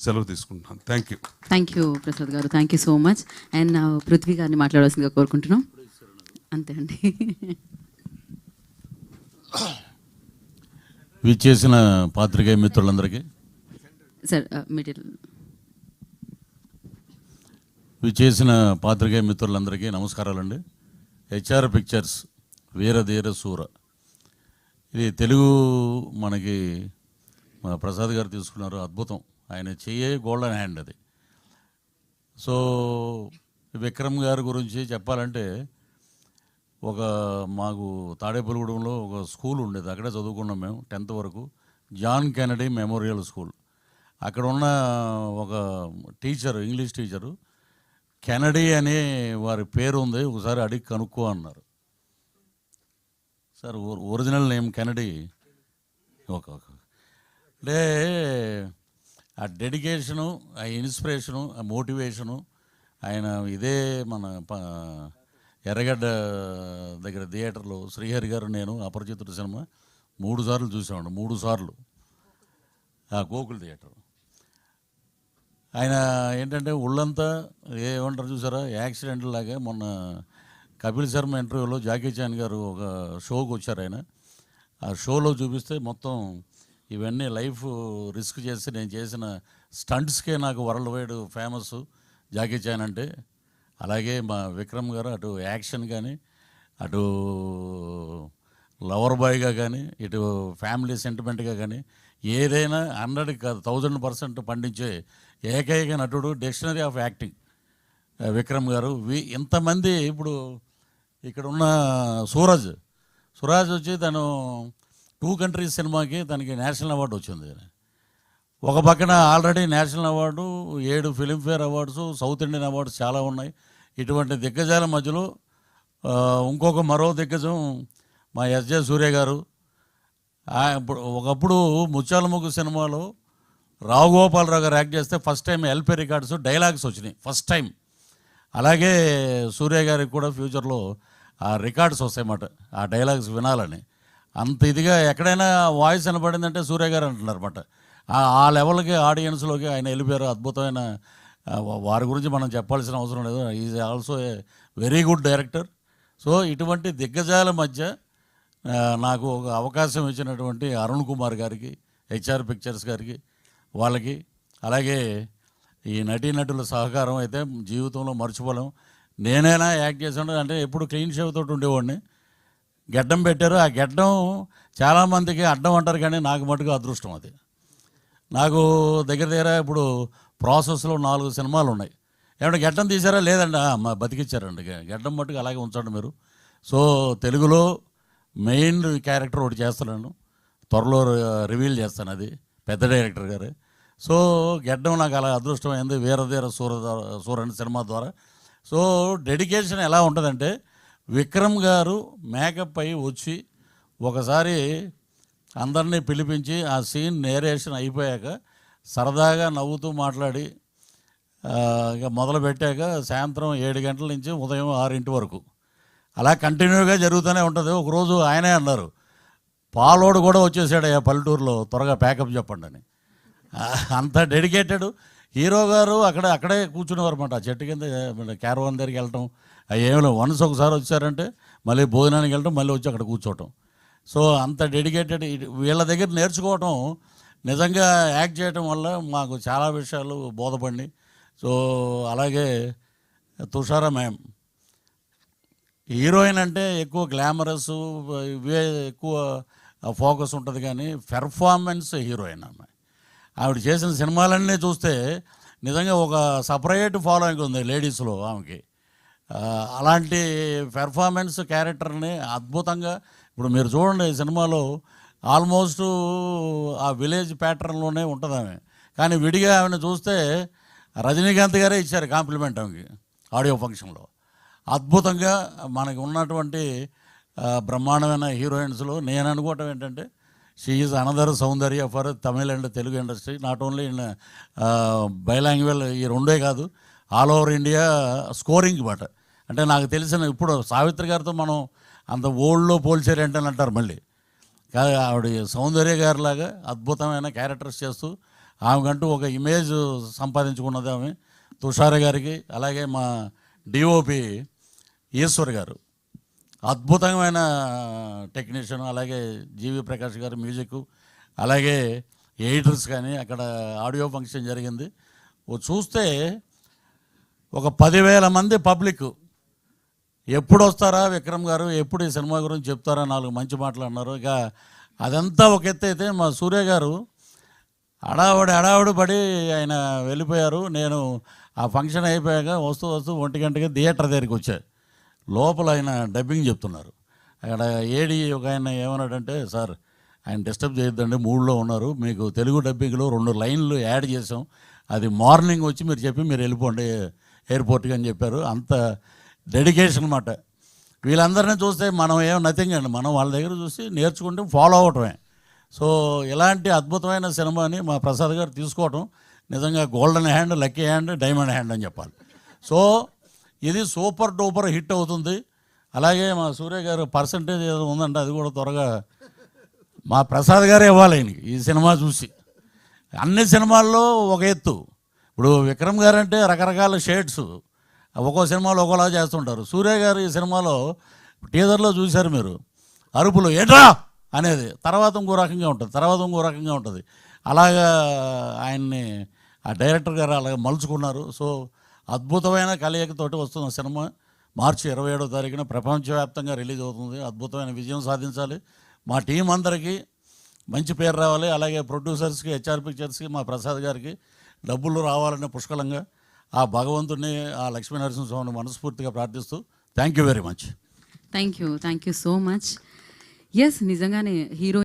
సెలవు తీసుకుంటున్నాను. Thank you Prasad గారు, thank you so much. And Prithvi గారిని మాట్లాడాల్సిందిగా కోరుకుంటున్నాం. అంతే అండి. విచ్చేసిన పాత్రికేయ మిత్రులందరికీ, సార్ మెటీరియల్ విచ్చేసిన పాత్రికేయ మిత్రులందరికీ నమస్కారాలండి. హెచ్ఆర్ పిక్చర్స్ వీరధీర శూర, ఇది తెలుగు మనకి మన ప్రసాద్ గారు తీసుకున్నారు, అద్భుతం. ఆయన చెయ్యే గోల్డెన్ హ్యాండ్ అది. సో విక్రమ్ గారి గురించి చెప్పాలంటే, మాకు తాడేపల్లిగూడెంలో ఒక స్కూల్ ఉండేది, అక్కడే చదువుకున్నాం మేము 10th వరకు. John Kennedy memorial school. అక్కడ ఉన్న ఒక టీచరు, ఇంగ్లీష్ టీచరు, కెనడీ అనే వారి పేరు ఉంది, ఒకసారి అడిగి కనుక్కో అన్నారు. Sir original name Kennedy. అంటే ఆ డెడికేషను, ఆ ఇన్స్పిరేషను, ఆ మోటివేషను, ఆయన ఇదే మన ఎర్రగడ్డ దగ్గర థియేటర్లో శ్రీహరి గారు నేను అపరిచితుడు సినిమా 3 సార్లు చూసామండి, 3 సార్లు ఆ గోకుల్ థియేటర్. ఆయన ఏంటంటే ఒళ్ళంతా ఏమంటారు చూసారా, యాక్సిడెంట్ లాగా. మొన్న కపిల్ శర్మ ఇంటర్వ్యూలో జాకీ చాన్ గారు ఒక షోకి వచ్చారు. ఆయన ఆ షోలో చూపిస్తే మొత్తం ఇవన్నీ లైఫ్ రిస్క్ చేసి నేను చేసిన స్టంట్స్కే నాకు world wide famous Jackie Chan అంటే. అలాగే మా విక్రమ్ గారు అటు యాక్షన్ కానీ, అటు లవర్ బాయ్గా కానీ, ఇటు ఫ్యామిలీ సెంటిమెంట్గా కానీ, ఏదైనా 100కి కాదు 1000% పండించే ఏకైక నటుడు, డిక్షనరీ ఆఫ్ యాక్టింగ్ విక్రమ్ గారు. ఇంతమంది ఇప్పుడు ఇక్కడ ఉన్న సురాజ్ వచ్చి తను 2 కంట్రీస్ సినిమాకి తనకి నేషనల్ అవార్డు వచ్చింది. ఒక పక్కన already national award, 7 Filmfare awards, south Indian awards చాలా ఉన్నాయి. ఇటువంటి దిగ్గజాల మధ్యలో మరో దిగ్గజం మా ఎస్జే సూర్య గారు. ఒకప్పుడు ముత్యాల ముగ్గు సినిమాలో రావు గోపాలరావు గారు యాక్ట్ చేస్తే first time LP records dialogues వచ్చినాయి, ఫస్ట్ టైం. అలాగే సూర్య గారికి కూడా ఫ్యూచర్లో ఆ రికార్డ్స్ వస్తాయన్నమాట, ఆ డైలాగ్స్ వినాలని. అంత ఇదిగా ఎక్కడైనా వాయిస్ వినపడిందంటే సూర్య గారు అంటున్నారు అన్నమాట. ఆ లెవెల్కి ఆడియన్స్లోకి ఆయన వెళ్ళిపోయారు. అద్భుతమైన వారి గురించి మనం చెప్పాల్సిన అవసరం లేదు. Is also a very good director. So ఇటువంటి దిగ్గజాల మధ్య నాకు ఒక అవకాశం ఇచ్చినటువంటి అరుణ్ కుమార్ గారికి, హెచ్ఆర్ పిక్చర్స్ గారికి, వాళ్ళకి, అలాగే ఈ నటీనటుల సహకారం అయితే జీవితంలో మర్చిపోలేం. నేనైనా యాక్ట్ చేసాను అంటే ఎప్పుడు క్లీన్ షేవ్ తోటి ఉండేవాడిని. గెడ్డం పెట్టారు, ఆ గెడ్డం చాలామందికి అడ్డం అంటారు, కానీ నాకు మటుకు అదృష్టం అది. నాకు దగ్గర ఇప్పుడు ప్రాసెస్లో 4 సినిమాలు ఉన్నాయి. ఏమంటే గెడ్డం తీసారా? లేదండి. మా బతికిచ్చారండి, గెడ్డం మట్టుకు అలాగే ఉంచండి మీరు. సో తెలుగులో మెయిన్ క్యారెక్టర్ ఒకటి చేస్తున్నాను, త్వరలో రివీల్ చేస్తాను, అది పెద్ద డైరెక్టర్ గారే. సో గెడ్డం నాకు అలా అదృష్టమైంది వీరధీర సూరని సినిమా ద్వారా. సో డెడికేషన్ ఎలా ఉంటుందంటే, విక్రమ్ గారు మేకప్ అయి వచ్చి ఒకసారి అందరినీ పిలిపించి ఆ సీన్ నేరేషన్ అయిపోయాక సరదాగా నవ్వుతూ మాట్లాడి ఇక మొదలు పెట్టాక సాయంత్రం 7 గంటల నుంచి ఉదయం 6 వరకు అలా కంటిన్యూగా జరుగుతూనే ఉంటుంది. ఒకరోజు ఆయనే అన్నారు, పాలోడు కూడా వచ్చేసాడు ఆ పల్లెటూరులో, త్వరగా ప్యాకప్ చెప్పండి అని. అంత డెడికేటెడ్ హీరో గారు. అక్కడే కూర్చునేవారు అన్నమాట, ఆ చెట్టు కింద క్యారవాన్ దగ్గరికి వెళ్ళటం. ఏమి లేదు, వన్స్ ఒకసారి వచ్చారంటే మళ్ళీ భోజనానికి వెళ్ళటం, మళ్ళీ వచ్చి అక్కడ కూర్చోవటం. సో అంత డెడికేటెడ్. వీళ్ళ దగ్గర నేర్చుకోవటం, నిజంగా యాక్ట్ చేయటం వల్ల మాకు చాలా విషయాలు బోధపడి. సో అలాగే తుషారా మ్యామ్, హీరోయిన్ అంటే ఎక్కువ గ్లామరస్ ఇవే ఎక్కువ ఫోకస్ ఉంటుంది, కానీ పెర్ఫార్మెన్స్ హీరోయిన్ ఆమె. ఆవిడ చేసిన సినిమాలన్నీ చూస్తే నిజంగా ఒక సపరేట్ ఫాలోయింగ్ ఉంది లేడీస్లో ఆమెకి. అలాంటి పెర్ఫార్మెన్స్ క్యారెక్టర్ని అద్భుతంగా, ఇప్పుడు మీరు చూడండి ఈ సినిమాలో ఆల్మోస్ట్ ఆ విలేజ్ ప్యాటర్న్లోనే ఉంటుంది ఆమె. కానీ విడిగా ఆమెను చూస్తే రజనీకాంత్ గారే ఇచ్చారు కాంప్లిమెంట్ ఆమెకి ఆడియో ఫంక్షన్లో. అద్భుతంగా మనకి ఉన్నటువంటి బ్రహ్మాండమైన హీరోయిన్స్లో నేను అనుకోవటం ఏంటంటే, she is another Soundarya for Tamil and Telugu industry, not only in బైలాంగ్వేజ్. ఈ రెండే కాదు, ఆల్ ఓవర్ ఇండియా స్కోరింగ్ మాట. అంటే నాకు తెలిసిన ఇప్పుడు సావిత్రి గారితో మనం అంత ఓల్డ్లో పోల్చారంటే అంటారు మళ్ళీ. కాదు, ఆవిడ సౌందర్య గారిలాగా అద్భుతమైన క్యారెక్టర్స్ చేస్తూ ఆమెకంటూ ఒక ఇమేజ్ సంపాదించుకున్నది ఆమె. తుషార గారికి, అలాగే మా డిఓపి ఈశ్వర్ గారు అద్భుతమైన టెక్నీషియన్, అలాగే జీవి ప్రకాష్ గారు మ్యూజిక్, అలాగే ఎడిటర్స్. కానీ అక్కడ ఆడియో ఫంక్షన్ జరిగింది. చూస్తే ఒక 10,000 మంది పబ్లిక్. ఎప్పుడు వస్తారా విక్రమ్ గారు, ఎప్పుడు ఈ సినిమా గురించి చెప్తారా, 4 మంచి మాటలు అన్నారు. ఇక అదంతా ఒక ఎత్తు అయితే మా సూర్య గారు హడావుడి పడి ఆయన వెళ్ళిపోయారు. నేను ఆ ఫంక్షన్ అయిపోయాక వస్తూ 1 గంటకి థియేటర్ దగ్గరికి వచ్చా. లోపల ఆయన డబ్బింగ్ చెప్తున్నారు. అక్కడ ఏడి ఒక ఆయన ఏమన్నాడంటే, సార్ ఆయన డిస్టర్బ్ చేయొద్దండి, మూడ్లో ఉన్నారు, మీకు తెలుగు డబ్బింగ్లో 2 లైన్లు యాడ్ చేసాం, అది మార్నింగ్ వచ్చి మీరు చెప్పి మీరు వెళ్ళిపోండి ఎయిర్పోర్ట్కి అని చెప్పారు. అంత డెడికేషన్ అన్నమాట. వీళ్ళందరినీ చూస్తే మనం ఏం నథింగ్ అండి, మనం వాళ్ళ దగ్గర చూసి నేర్చుకుంటే ఫాలో అవటమే. సో ఇలాంటి అద్భుతమైన సినిమాని మా ప్రసాద్ గారు తీసుకోవటం నిజంగా golden hand, lucky hand, diamond hand అని చెప్పాలి. సో ఇది సూపర్ డూపర్ హిట్ అవుతుంది. అలాగే మా సూర్య గారు పర్సంటేజ్ ఏదో ఉందంటే అది కూడా త్వరగా మా ప్రసాద్ గారే ఇవ్వాలి ఆయనకి ఈ సినిమా చూసి. అన్ని సినిమాల్లో ఒక ఎత్తు. ఇప్పుడు విక్రమ్ గారు అంటే రకరకాల షేడ్స్, ఒక్కో సినిమాలో ఒక్కోలా చేస్తుంటారు. సూర్య గారు ఈ సినిమాలో టీజర్లో చూశారు మీరు, అరుపులు ఏట్రా అనేది తర్వాత ఇంకో రకంగా ఉంటుంది, అలాగా ఆయన్ని ఆ డైరెక్టర్ గారు అలాగ మలుచుకున్నారు. సో అద్భుతమైన కలయికతోటి వస్తున్న సినిమా మార్చి 27వ తారీఖున ప్రపంచవ్యాప్తంగా రిలీజ్ అవుతుంది. అద్భుతమైన విజయం సాధించాలి. మా టీం అందరికీ మంచి పేరు రావాలి. అలాగే ప్రొడ్యూసర్స్కి, హెచ్ఆర్ పిక్చర్స్కి, మా ప్రసాద్ గారికి డబ్బులు రావాలనే పుష్కలంగా ఆ భగవంతుడిని, ఆ లక్ష్మీనరసింహస్వామిని మనస్ఫూర్తిగా ప్రార్థిస్తూ thank you very much. Thank you so much. Yes, నిజంగానే హీరో